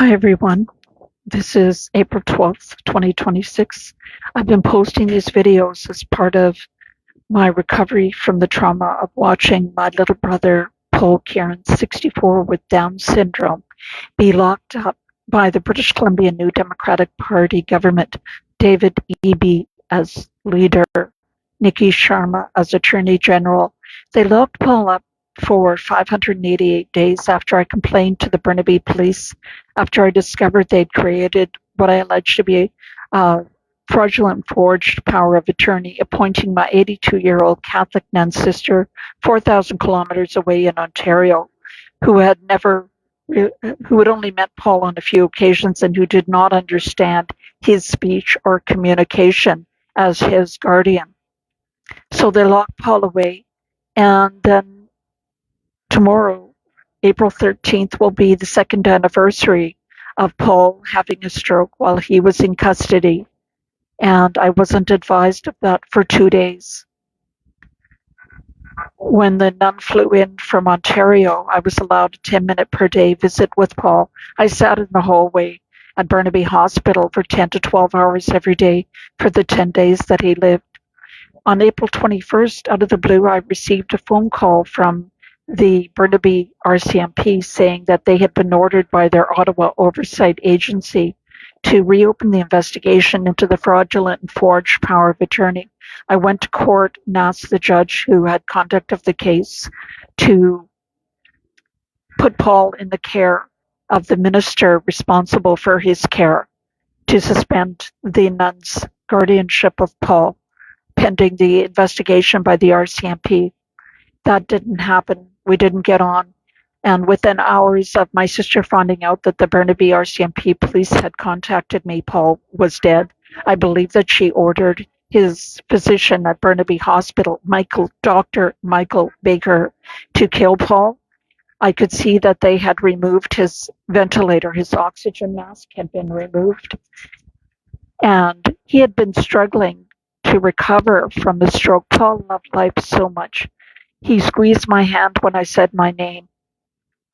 Hi everyone, this is April 12th, 2026. I've been posting these videos as part of my recovery from the trauma of watching my little brother, Paul Kieran, 64, with Down syndrome, be locked up by the British Columbia New Democratic Party government, David Eby as leader, Nikki Sharma as Attorney General. They locked Paul up for 588 days after I complained to the Burnaby police after I discovered they'd created what I alleged to be a fraudulent forged power of attorney, appointing my 82-year-old Catholic nun sister 4,000 kilometers away in Ontario, who had only met Paul on a few occasions and who did not understand his speech or communication as his guardian. So they locked Paul away, and then tomorrow, April 13th, will be the second anniversary of Paul having a stroke while he was in custody, and I wasn't advised of that for 2 days. When the nun flew in from Ontario, I was allowed a 10-minute per day visit with Paul. I sat in the hallway at Burnaby Hospital for 10 to 12 hours every day for the 10 days that he lived. On April 21st, out of the blue, I received a phone call from the Burnaby RCMP saying that they had been ordered by their Ottawa Oversight Agency to reopen the investigation into the fraudulent and forged power of attorney. I went to court and asked the judge who had conduct of the case to put Paul in the care of the minister responsible for his care, to suspend the nun's guardianship of Paul pending the investigation by the RCMP. That didn't happen. We didn't get on. And within hours of my sister finding out that the Burnaby RCMP police had contacted me, Paul was dead. I believe that she ordered his physician at Burnaby Hospital, Dr. Michael Baker, to kill Paul. I could see that they had removed his ventilator. His oxygen mask had been removed. And he had been struggling to recover from the stroke. Paul loved life so much. He squeezed my hand when I said my name.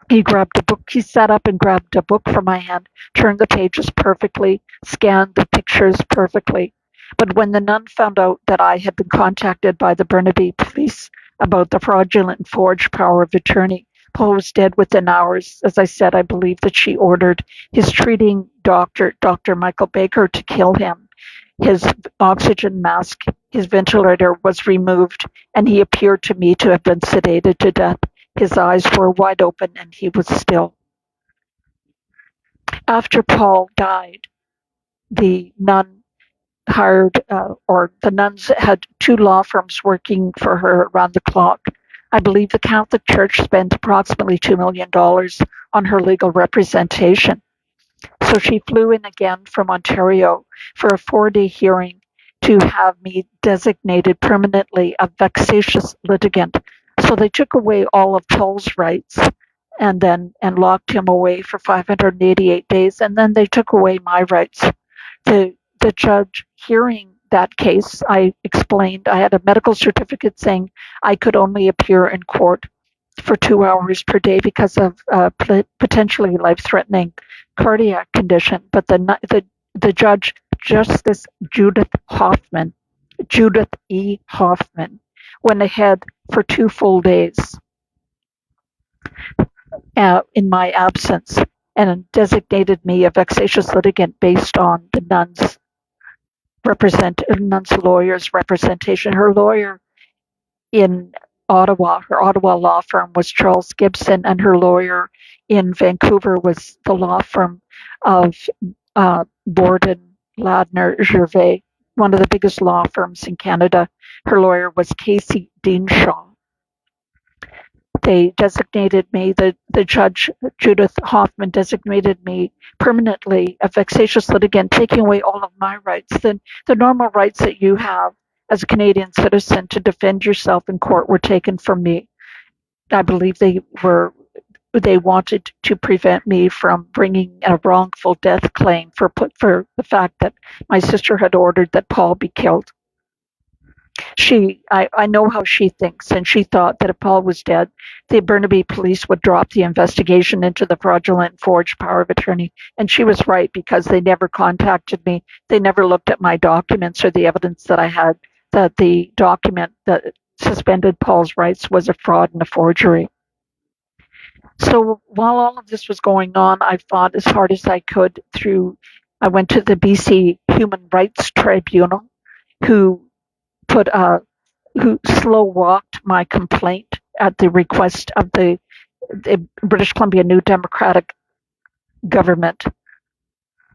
He grabbed a book. He sat up and grabbed a book from my hand, turned the pages perfectly, scanned the pictures perfectly. But when the nun found out that I had been contacted by the Burnaby police about the fraudulent and forged power of attorney, Paul was dead within hours. As I said, I believe that she ordered his treating doctor, Dr. Michael Baker, to kill him. His oxygen mask, his ventilator was removed, and he appeared to me to have been sedated to death. His eyes were wide open, and he was still. After Paul died, the nun the nuns had 2 law firms working for her around the clock. I believe the Catholic Church spent approximately $2 million on her legal representation. So she flew in again from Ontario for a 4-day hearing to have me designated permanently a vexatious litigant. So they took away all of Paul's rights and locked him away for 588 days, and then they took away my rights. The judge hearing that case, I explained I had a medical certificate saying I could only appear in court for 2 hours per day because of potentially life-threatening cardiac condition. But the judge, Justice Judith E. Hoffman, went ahead for 2 full days in my absence and designated me a vexatious litigant based on the nun's lawyer's representation. Her lawyer in Ottawa, her Ottawa law firm was Charles Gibson, and her lawyer in Vancouver was the law firm of Borden, Ladner, Gervais, one of the biggest law firms in Canada. Her lawyer was Casey Deanshaw. They designated me, the judge, Judith Hoffman, designated me permanently a vexatious litigant, taking away all of my rights. The normal rights that you have as a Canadian citizen to defend yourself in court were taken from me. I believe they wanted to prevent me from bringing a wrongful death claim for the fact that my sister had ordered that Paul be killed. I know how she thinks, and she thought that if Paul was dead, the Burnaby police would drop the investigation into the fraudulent forged power of attorney. And she was right, because they never contacted me. They never looked at my documents or the evidence that I had that the document that suspended Paul's rights was a fraud and a forgery. So while all of this was going on, I fought as hard as I could I went to the BC Human Rights Tribunal, who put who slow walked my complaint at the request of the British Columbia New Democratic government.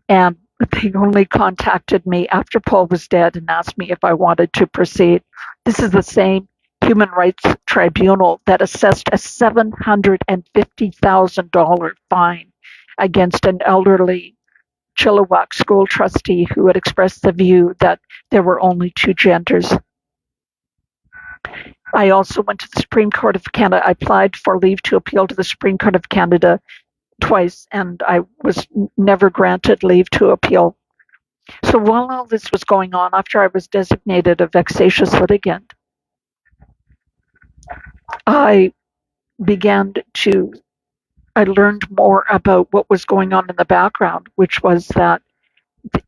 And they only contacted me after Paul was dead and asked me if I wanted to proceed. This is the same Human Rights Tribunal that assessed a $750,000 fine against an elderly Chilliwack school trustee who had expressed the view that there were only two genders. I also went to the Supreme Court of Canada. I applied for leave to appeal to the Supreme Court of Canada twice, and I was never granted leave to appeal. So while all this was going on, after I was designated a vexatious litigant, I learned more about what was going on in the background, which was that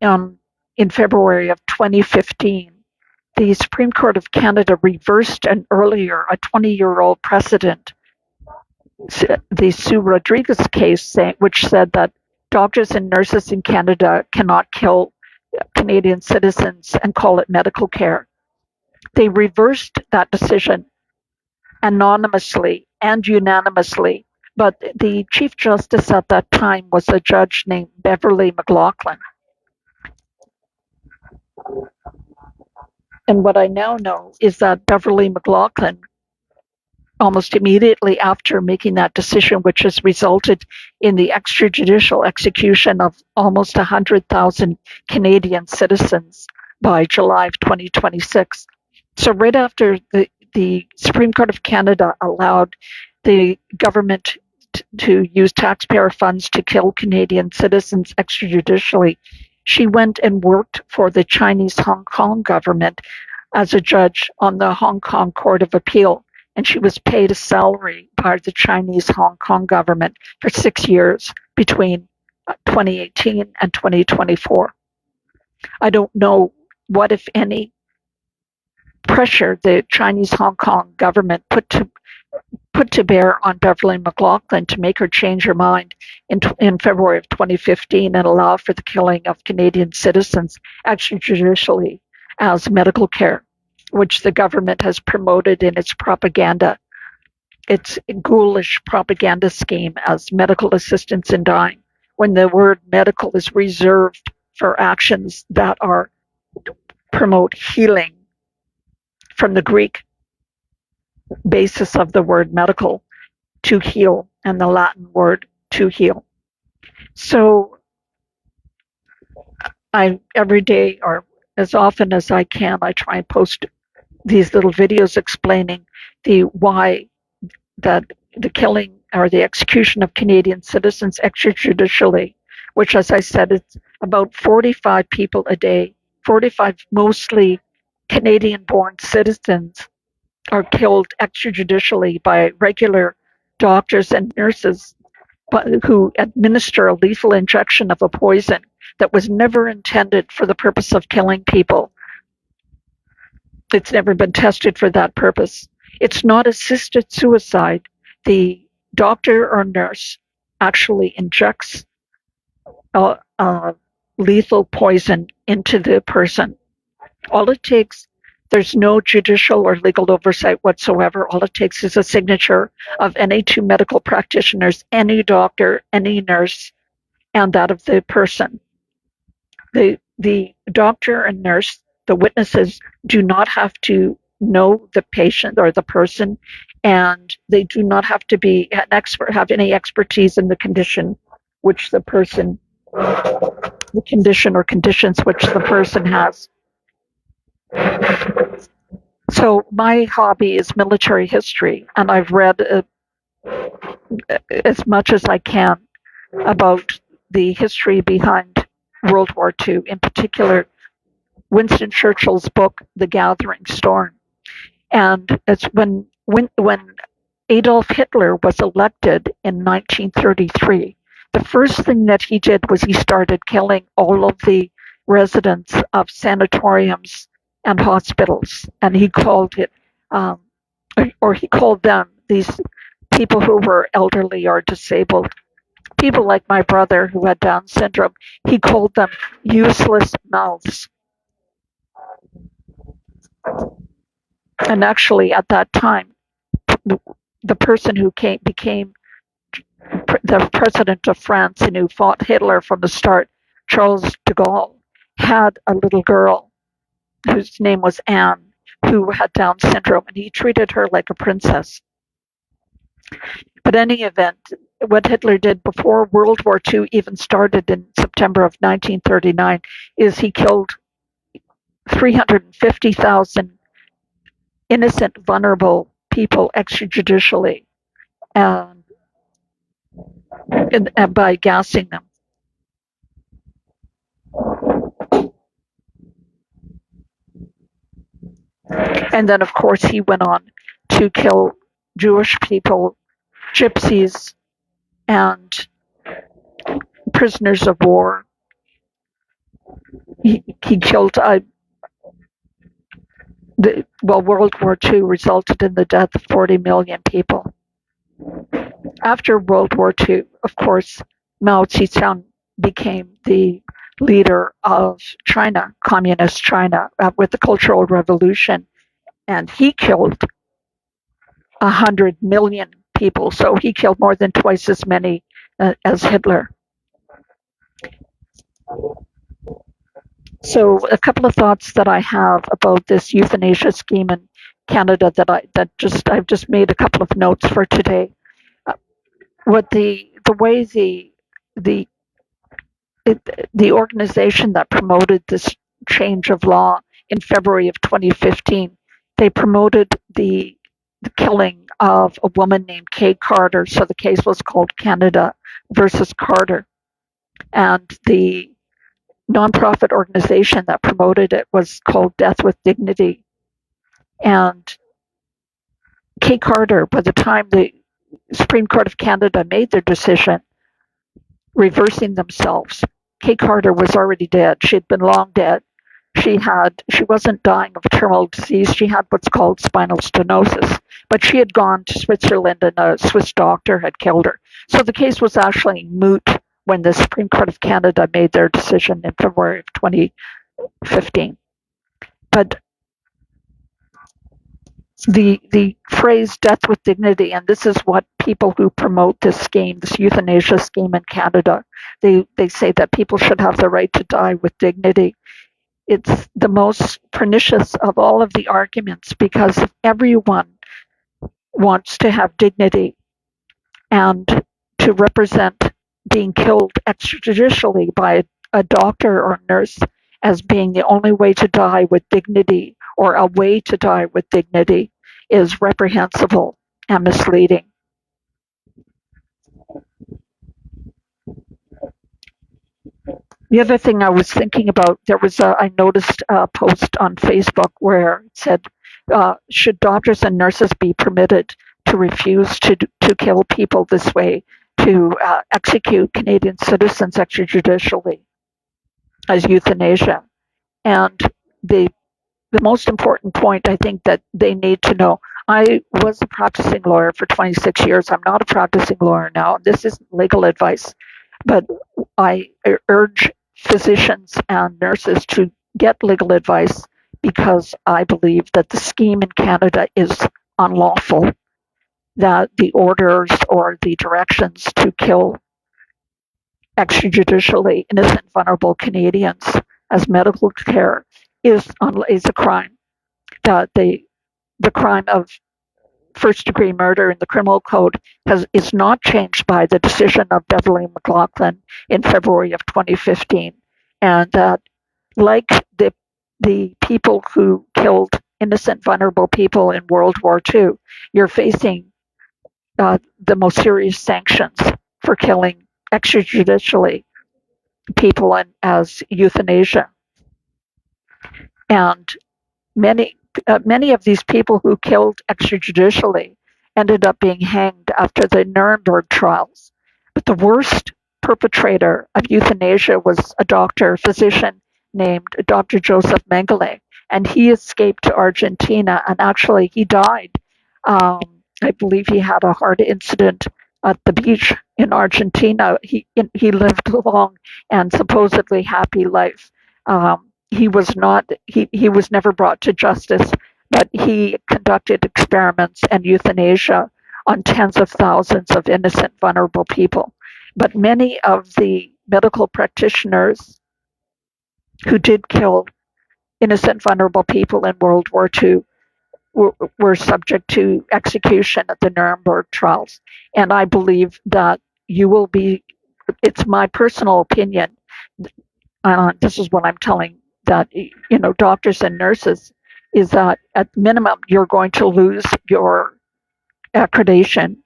in February of 2015, the Supreme Court of Canada reversed a 20-year-old precedent, the Sue Rodriguez case, which said that doctors and nurses in Canada cannot kill Canadian citizens and call it medical care. They reversed that decision anonymously and unanimously, but the Chief Justice at that time was a judge named Beverly McLaughlin. And what I now know is that Beverly McLaughlin, almost immediately after making that decision, which has resulted in the extrajudicial execution of almost 100,000 Canadian citizens by July of 2026. So right after the Supreme Court of Canada allowed the government to use taxpayer funds to kill Canadian citizens extrajudicially, she went and worked for the Chinese Hong Kong government as a judge on the Hong Kong Court of Appeal. And she was paid a salary by the Chinese Hong Kong government for 6 years between 2018 and 2024. I don't know what, if any, pressure the Chinese Hong Kong government put to bear on Beverly McLaughlin to make her change her mind in February of 2015 and allow for the killing of Canadian citizens extrajudicially as medical care, which the government has promoted in its propaganda, its ghoulish propaganda scheme as medical assistance in dying, when the word medical is reserved for actions that promote healing from the Greek basis of the word medical, to heal, and the Latin word to heal. So every day, or as often as I can, I try and post these little videos explaining why that the killing or the execution of Canadian citizens extrajudicially, which, as I said, it's about 45 people a day, 45 mostly Canadian-born citizens are killed extrajudicially by regular doctors and nurses who administer a lethal injection of a poison that was never intended for the purpose of killing people. It's never been tested for that purpose. It's not assisted suicide. The doctor or nurse actually injects a lethal poison into the person. All it takes, there's no judicial or legal oversight whatsoever. All it takes is a signature of any two medical practitioners, any doctor, any nurse, and that of the person. The doctor and nurse, the witnesses, do not have to know the patient or the person, and they do not have to be an expert, have any expertise in the condition which the person, the condition or conditions which the person has. So my hobby is military history, and I've read as much as I can about the history behind World War II, in particular Winston Churchill's book, The Gathering Storm. And it's when Adolf Hitler was elected in 1933, the first thing that he did was he started killing all of the residents of sanatoriums and hospitals, and he called it, um, or he called them, these people who were elderly or disabled, people like my brother who had Down syndrome, he called them useless mouths. And actually, at that time, the person who became the president of France and who fought Hitler from the start, Charles de Gaulle, had a little girl whose name was Anne, who had Down syndrome, and he treated her like a princess. But in any event, what Hitler did before World War II even started in September of 1939 is he killed 350,000 innocent, vulnerable people extrajudicially, and, and by gassing them. And then, of course, he went on to kill Jewish people, gypsies, and prisoners of war. He killed, World War II resulted in the death of 40 million people. After World War II, of course, Mao Zedong became the leader of China, communist China, with the Cultural Revolution, and he killed 100 million people. So he killed more than twice as many as Hitler. So a couple of thoughts that I have about this euthanasia scheme in Canada I've just made a couple of notes for today. What the way the the organization that promoted this change of law in February of 2015, they promoted the killing of a woman named Kay Carter. So the case was called Canada versus Carter. And the nonprofit organization that promoted it was called Death with Dignity. And Kay Carter, by the time the Supreme Court of Canada made their decision reversing themselves, Kay Carter was already dead. She had been long dead. She wasn't dying of a terminal disease. She had what's called spinal stenosis, but she had gone to Switzerland and a Swiss doctor had killed her. So the case was actually moot when the Supreme Court of Canada made their decision in February of 2015. But the phrase death with dignity, and this is what people who promote this scheme, this euthanasia scheme in Canada, they say that people should have the right to die with dignity. It's the most pernicious of all of the arguments, because if everyone wants to have dignity and to represent being killed extrajudicially by a doctor or nurse as being the only way to die with dignity, or a way to die with dignity, is reprehensible and misleading. The other thing I was thinking about, I noticed a post on Facebook where it said, should doctors and nurses be permitted to refuse to kill people this way, to execute Canadian citizens extrajudicially as euthanasia? And the most important point I think that they need to know, I was a practicing lawyer for 26 years. I'm not a practicing lawyer now. This isn't legal advice, but I urge physicians and nurses to get legal advice, because I believe that the scheme in Canada is unlawful, that the orders or the directions to kill extrajudicially innocent, vulnerable Canadians as medical care is a crime. That the crime of first-degree murder in the criminal code is not changed by the decision of Beverly McLaughlin in February of 2015, and that, like the people who killed innocent, vulnerable people in World War II, you're facing the most serious sanctions for killing extrajudicially people as euthanasia. And many many of these people who killed extrajudicially ended up being hanged after the Nuremberg trials. But the worst perpetrator of euthanasia was a doctor, physician named Dr. Joseph Mengele, and he escaped to Argentina, and actually he died. Um, I believe he had a heart incident at the beach in Argentina. He lived a long and supposedly happy life. He was not he was never brought to justice, but he conducted experiments and euthanasia on tens of thousands of innocent, vulnerable people. But many of the medical practitioners who did kill innocent, vulnerable people in World War II were subject to execution at the Nuremberg trials. And I believe that you will be, it's my personal opinion, this is what I'm telling that doctors and nurses, is that at minimum you're going to lose your accreditation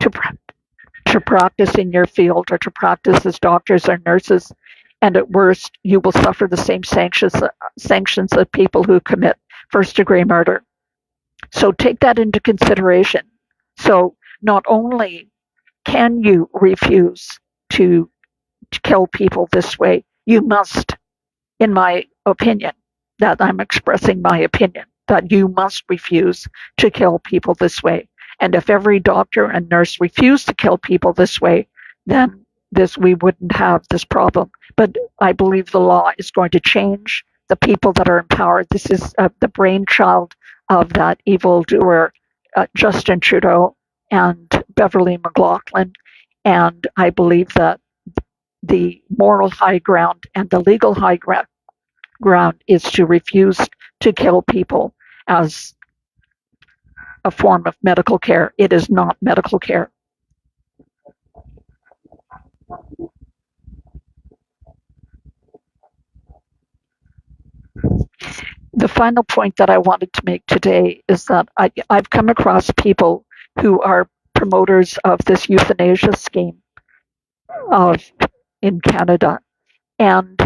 to to practice in your field or to practice as doctors or nurses, and at worst you will suffer the same sanctions of people who commit first degree murder. So take that into consideration. So not only can you refuse to kill people this way, you must, in my opinion, that I'm expressing my opinion, that you must refuse to kill people this way. And if every doctor and nurse refused to kill people this way, then we wouldn't have this problem. But I believe the law is going to change. The people that are in power, this is the brainchild of that evildoer, Justin Trudeau and Beverly McLaughlin. And I believe that the moral high ground and the legal high ground is to refuse to kill people as a form of medical care. It is not medical care. The final point that I wanted to make today is that I've come across people who are promoters of this euthanasia scheme of in Canada. And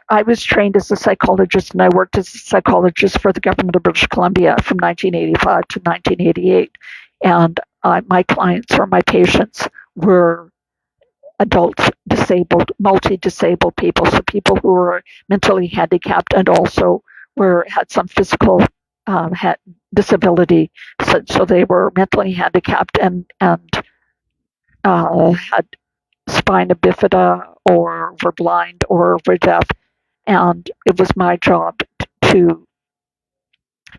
I was trained as a psychologist, and I worked as a psychologist for the government of British Columbia from 1985 to 1988. And my clients or my patients were adults, disabled, multi-disabled people, so people who were mentally handicapped and also had some physical had disability. So they were mentally handicapped and had spina bifida or were blind or were deaf, and it was my job to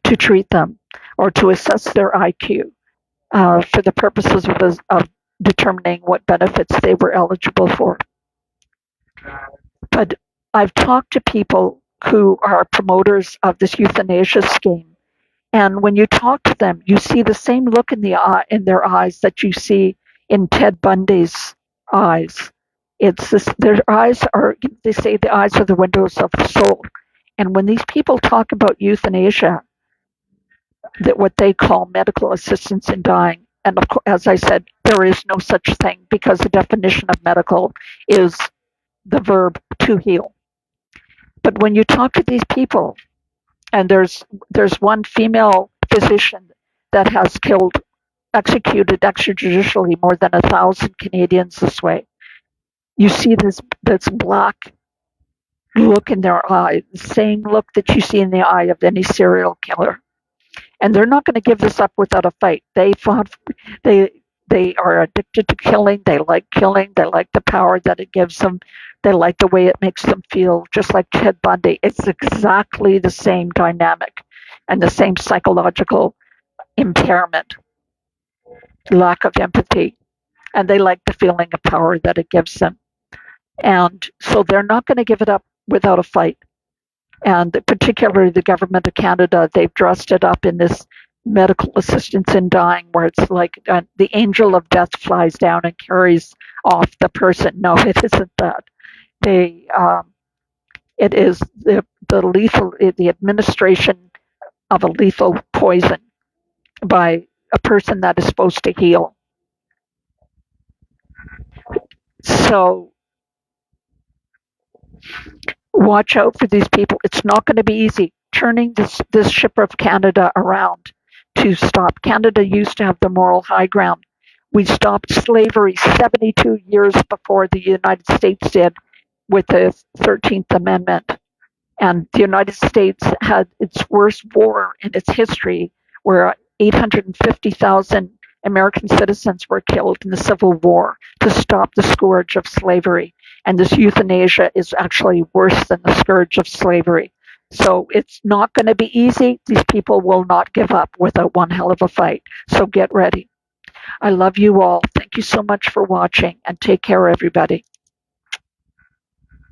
to treat them or to assess their IQ for the purposes of determining what benefits they were eligible for. But I've talked to people who are promoters of this euthanasia scheme, and when you talk to them, you see the same look in their eyes that you see in Ted Bundy's eyes. It's this, their eyes are, they say the eyes are the windows of the soul. And when these people talk about euthanasia, that what they call medical assistance in dying, and of course, as I said, there is no such thing because the definition of medical is the verb to heal. But when you talk to these people, and there's one female physician that has executed extrajudicially more than 1,000 Canadians this way. You see this black look in their eye, the same look that you see in the eye of any serial killer. And they're not going to give this up without a fight. They they are addicted to killing. They like killing. They like the power that it gives them. They like the way it makes them feel, just like Ted Bundy. It's exactly the same dynamic and the same psychological impairment, lack of empathy, and they like the feeling of power that it gives them. And so they're not going to give it up without a fight. And particularly the government of Canada, they've dressed it up in this medical assistance in dying, where it's like the angel of death flies down and carries off the person. No, it isn't that. They, it is the administration of a lethal poison by a person that is supposed to heal. So watch out for these people. It's not going to be easy. turning this ship of Canada around to stop. Canada used to have the moral high ground. We stopped slavery 72 years before the United States did with the 13th Amendment. And the United States had its worst war in its history, where 850,000 American citizens were killed in the Civil War to stop the scourge of slavery. And this euthanasia is actually worse than the scourge of slavery. So it's not going to be easy. These people will not give up without one hell of a fight. So get ready. I love you all. Thank you so much for watching, and take care, everybody.